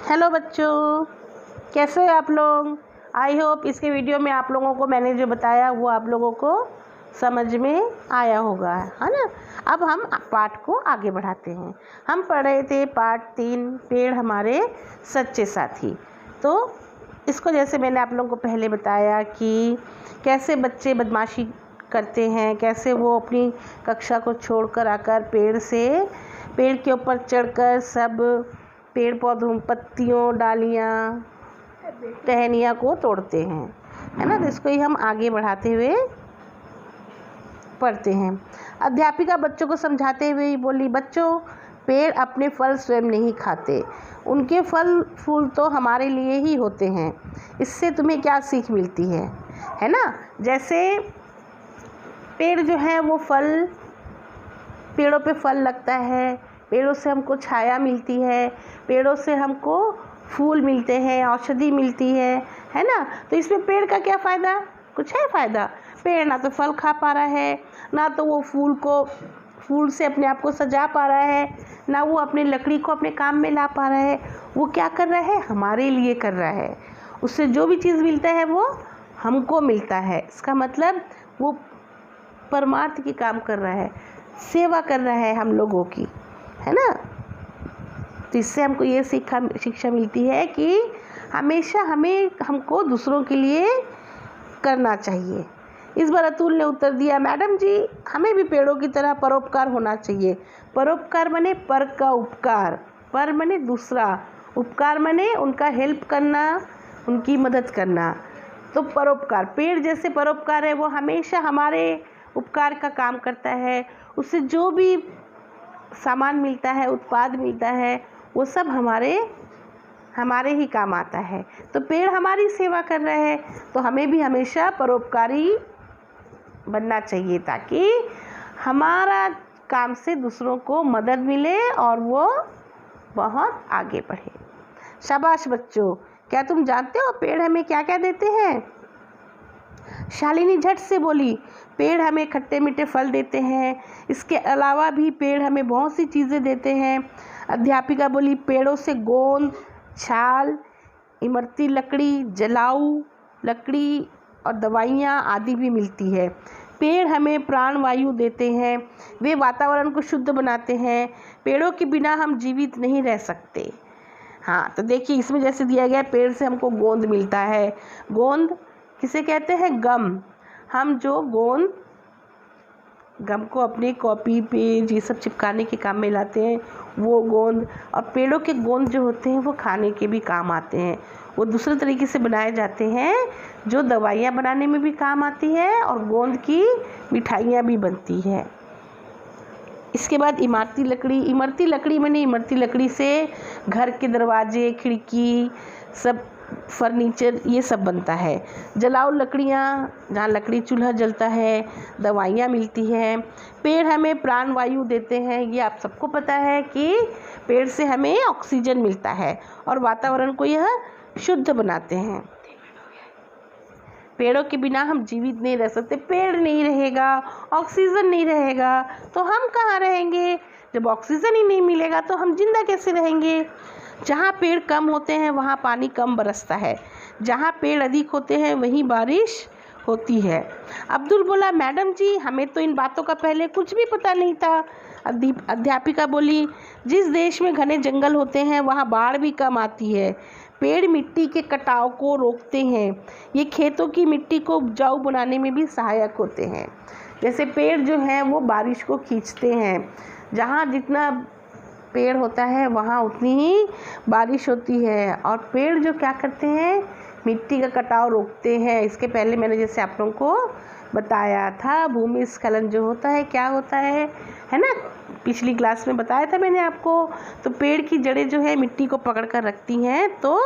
Hello बच्चों, कैसे हो आप लोग। आई होप इसके वीडियो में आप लोगों को मैंने जो बताया वो आप लोगों को समझ में आया होगा, है ना। अब हम पाठ को आगे बढ़ाते हैं। हम पढ़ रहे थे पाठ 3, पेड़ हमारे सच्चे साथी। तो इसको जैसे मैंने आप लोगों को पहले बताया कि कैसे बच्चे बदमाशी करते हैं, कैसे वो अपनी कक्षा को छोड़कर आकर पेड़ के ऊपर चढ़कर सब पेड़ पौधों, पत्तियों, डालियाँ, टहनियाँ को तोड़ते हैं, है ना। तो इसको ही हम आगे बढ़ाते हुए पढ़ते हैं। अध्यापिका बच्चों को समझाते हुए ही बोली, बच्चों पेड़ अपने फल स्वयं नहीं खाते, उनके फल फूल तो हमारे लिए ही होते हैं। इससे तुम्हें क्या सीख मिलती है ना। जैसे पेड़ जो है वो पेड़ों पे फल लगता है, पेड़ों से हमको छाया मिलती है, पेड़ों से हमको फूल मिलते हैं, औषधि मिलती है ना। तो इसमें पेड़ का क्या फ़ायदा, कुछ है फ़ायदा। पेड़ ना तो फल खा पा रहा है, ना तो वो फूल से अपने आप को सजा पा रहा है, ना वो अपनी लकड़ी को अपने काम में ला पा रहा है। वो क्या कर रहा है, हमारे लिए कर रहा है। उससे जो भी चीज़ मिलता है वो हमको मिलता है। इसका मतलब वो परमार्थ की काम कर रहा है, सेवा कर रहा है हम लोगों की, है ना। तो इससे हमको ये शिक्षा मिलती है कि हमेशा हमको दूसरों के लिए करना चाहिए। इस बार अतुल ने उत्तर दिया, मैडम जी हमें भी पेड़ों की तरह परोपकार होना चाहिए। परोपकार माने पर का उपकार, पर माने दूसरा, उपकार माने उनका हेल्प करना, उनकी मदद करना। तो परोपकार, पेड़ जैसे परोपकार है, वो हमेशा हमारे उपकार का काम करता है। उससे जो भी सामान मिलता है, उत्पाद मिलता है, वो सब हमारे ही काम आता है। तो पेड़ हमारी सेवा कर रहे हैं, तो हमें भी हमेशा परोपकारी बनना चाहिए, ताकि हमारा काम से दूसरों को मदद मिले और वो बहुत आगे बढ़े। शाबाश बच्चों, क्या तुम जानते हो पेड़ हमें क्या क्या देते हैं। शालिनी झट से बोली, पेड़ हमें खट्टे मीठे फल देते हैं, इसके अलावा भी पेड़ हमें बहुत सी चीज़ें देते हैं। अध्यापिका बोली, पेड़ों से गोंद, छाल, इमरती लकड़ी, जलाऊ लकड़ी और दवाइयाँ आदि भी मिलती है। पेड़ हमें प्राण वायु देते हैं, वे वातावरण को शुद्ध बनाते हैं। पेड़ों के बिना हम जीवित नहीं रह सकते। हाँ, तो देखिए इसमें जैसे दिया गया, पेड़ से हमको गोंद मिलता है। गोंद किसे कहते हैं, गम। हम जो गम को अपनी कॉपी पेज ये सब चिपकाने के काम में लाते हैं, वो गोंद। और पेड़ों के गोंद जो होते हैं वो खाने के भी काम आते हैं। वो दूसरे तरीके से बनाए जाते हैं, जो दवाइयाँ बनाने में भी काम आती है, और गोंद की मिठाइयाँ भी बनती है। इसके बाद इमारती लकड़ी मैंने इमारती लकड़ी से घर के दरवाजे, खिड़की, सब फर्नीचर ये सब बनता है। जलाऊ लकड़ियाँ, जहाँ लकड़ी चूल्हा जलता है, दवाइयाँ मिलती हैं। पेड़ हमें प्राण वायु देते हैं, ये आप सबको पता है कि पेड़ से हमें ऑक्सीजन मिलता है और वातावरण को यह शुद्ध बनाते हैं। पेड़ों के बिना हम जीवित नहीं रह सकते। पेड़ नहीं रहेगा, ऑक्सीजन नहीं रहेगा, तो हम कहाँ रहेंगे। जब ऑक्सीजन ही नहीं मिलेगा तो हम जिंदा कैसे रहेंगे। जहाँ पेड़ कम होते हैं वहाँ पानी कम बरसता है, जहाँ पेड़ अधिक होते हैं वहीं बारिश होती है। अब्दुल बोला, मैडम जी हमें तो इन बातों का पहले कुछ भी पता नहीं था। अध्यापिका बोली, जिस देश में घने जंगल होते हैं वहाँ बाढ़ भी कम आती है। पेड़ मिट्टी के कटाव को रोकते हैं, ये खेतों की मिट्टी को उपजाऊ बनाने में भी सहायक होते हैं। जैसे पेड़ जो हैं वो बारिश को खींचते हैं, जहाँ जितना पेड़ होता है वहाँ उतनी ही बारिश होती है। और पेड़ जो क्या करते हैं, मिट्टी का कटाव रोकते हैं। इसके पहले मैंने जैसे आप लोगों को बताया था, भूमि स्खलन जो होता है क्या होता है ना, पिछली क्लास में बताया था मैंने आपको। तो पेड़ की जड़ें जो है मिट्टी को पकड़ कर रखती हैं, तो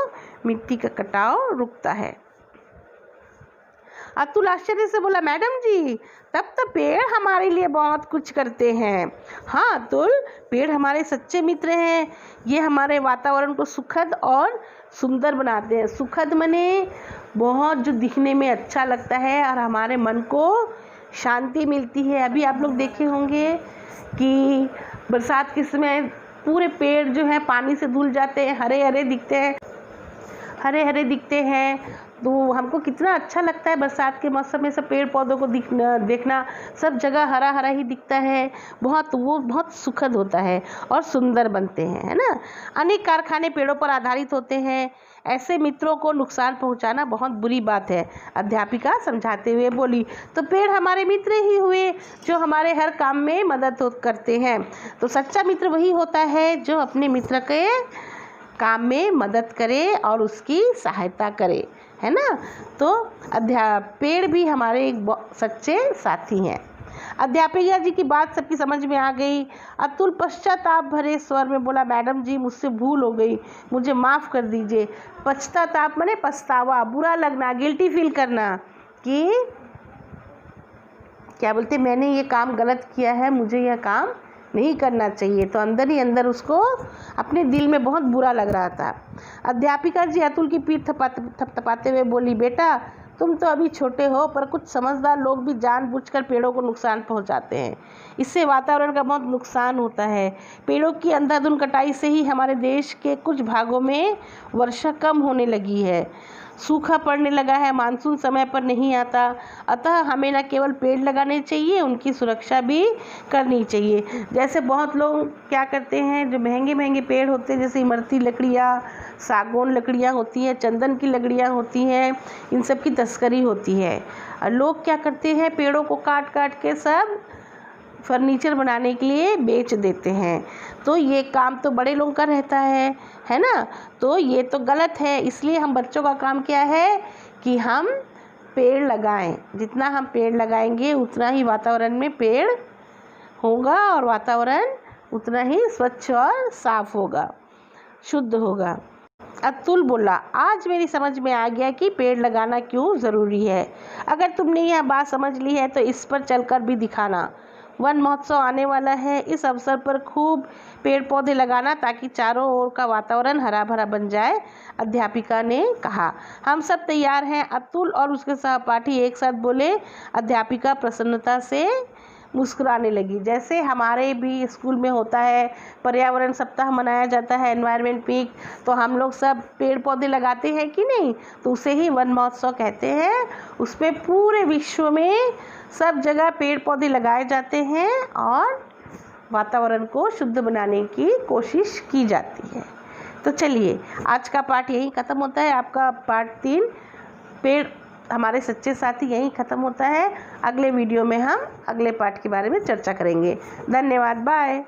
मिट्टी का कटाव रुकता है। अतुल आश्चर्य से बोला, मैडम जी तब तो पेड़ हमारे लिए बहुत कुछ करते हैं। हाँ अतुल, पेड़ हमारे सच्चे मित्र हैं, ये हमारे वातावरण को सुखद और सुंदर बनाते हैं। सुखद माने बहुत जो दिखने में अच्छा लगता है और हमारे मन को शांति मिलती है। अभी आप लोग देखे होंगे कि बरसात के समय पूरे पेड़ जो है पानी से धुल जाते हैं, हरे हरे दिखते हैं। तो हमको कितना अच्छा लगता है बरसात के मौसम में सब पेड़ पौधों को देखना, सब जगह हरा हरा ही दिखता है। वो बहुत सुखद होता है और सुंदर बनते हैं, है ना। अनेक कारखाने पेड़ों पर आधारित होते हैं, ऐसे मित्रों को नुकसान पहुंचाना बहुत बुरी बात है, अध्यापिका समझाते हुए बोली। तो पेड़ हमारे मित्र ही हुए जो हमारे हर काम में मदद करते हैं। तो सच्चा मित्र वही होता है जो अपने मित्र के काम में मदद करे और उसकी सहायता करे, है ना। तो पेड़ भी हमारे एक सच्चे साथी हैं। अध्यापिका जी की बात सबकी समझ में आ गई। अतुल पश्चाताप भरे स्वर में बोला, मैडम जी मुझसे भूल हो गई, मुझे माफ़ कर दीजिए। पश्चाताप माने पछतावा, बुरा लगना, गिल्टी फील करना कि क्या बोलते, मैंने ये काम गलत किया है, मुझे यह काम नहीं करना चाहिए। तो अंदर ही अंदर उसको अपने दिल में बहुत बुरा लग रहा था। अध्यापिका जी अतुल की पीठ थपथपाते हुए बोली, बेटा तुम तो अभी छोटे हो, पर कुछ समझदार लोग भी जानबूझकर पेड़ों को नुकसान पहुंचाते हैं। इससे वातावरण का बहुत नुकसान होता है। पेड़ों की अंधाधुंध कटाई से ही हमारे देश के कुछ भागों में वर्षा कम होने लगी है, सूखा पड़ने लगा है, मानसून समय पर नहीं आता। अतः हमें न केवल पेड़ लगाने चाहिए, उनकी सुरक्षा भी करनी चाहिए। जैसे बहुत लोग क्या करते हैं, जो महंगे महंगे पेड़ होते हैं, जैसे इमरती लकड़ियाँ, सागौन लकड़ियाँ होती हैं, चंदन की लकड़ियाँ होती हैं, इन सब की तस्करी होती है। और लोग क्या करते हैं, पेड़ों को काट काट के सब फर्नीचर बनाने के लिए बेच देते हैं। तो ये काम तो बड़े लोगों का रहता है ना। तो ये तो गलत है। इसलिए हम बच्चों का काम क्या है कि हम पेड़ लगाएं। जितना हम पेड़ लगाएंगे उतना ही वातावरण में पेड़ होगा और वातावरण उतना ही स्वच्छ और साफ होगा, शुद्ध होगा। अतुल बोला, आज मेरी समझ में आ गया कि पेड़ लगाना क्यों ज़रूरी है। अगर तुमने यह बात समझ ली है तो इस पर चलकर भी दिखाना। वन महोत्सव आने वाला है, इस अवसर पर खूब पेड़ पौधे लगाना ताकि चारों ओर का वातावरण हरा भरा बन जाए, अध्यापिका ने कहा। हम सब तैयार हैं, अतुल और उसके सहपाठी एक साथ बोले। अध्यापिका प्रसन्नता से मुस्कुराने लगी। जैसे हमारे भी स्कूल में होता है, पर्यावरण सप्ताह मनाया जाता है, एनवायरनमेंट वीक, तो हम लोग सब पेड़ पौधे लगाते हैं कि नहीं, तो उसे ही वन महोत्सव कहते हैं। उसमें पूरे विश्व में सब जगह पेड़ पौधे लगाए जाते हैं और वातावरण को शुद्ध बनाने की कोशिश की जाती है। तो चलिए, आज का पाठ यहीं ख़त्म होता है। आपका पाठ 3 पेड़ हमारे सच्चे साथी यहीं ख़त्म होता है। अगले वीडियो में हम अगले पाठ के बारे में चर्चा करेंगे। धन्यवाद, बाय।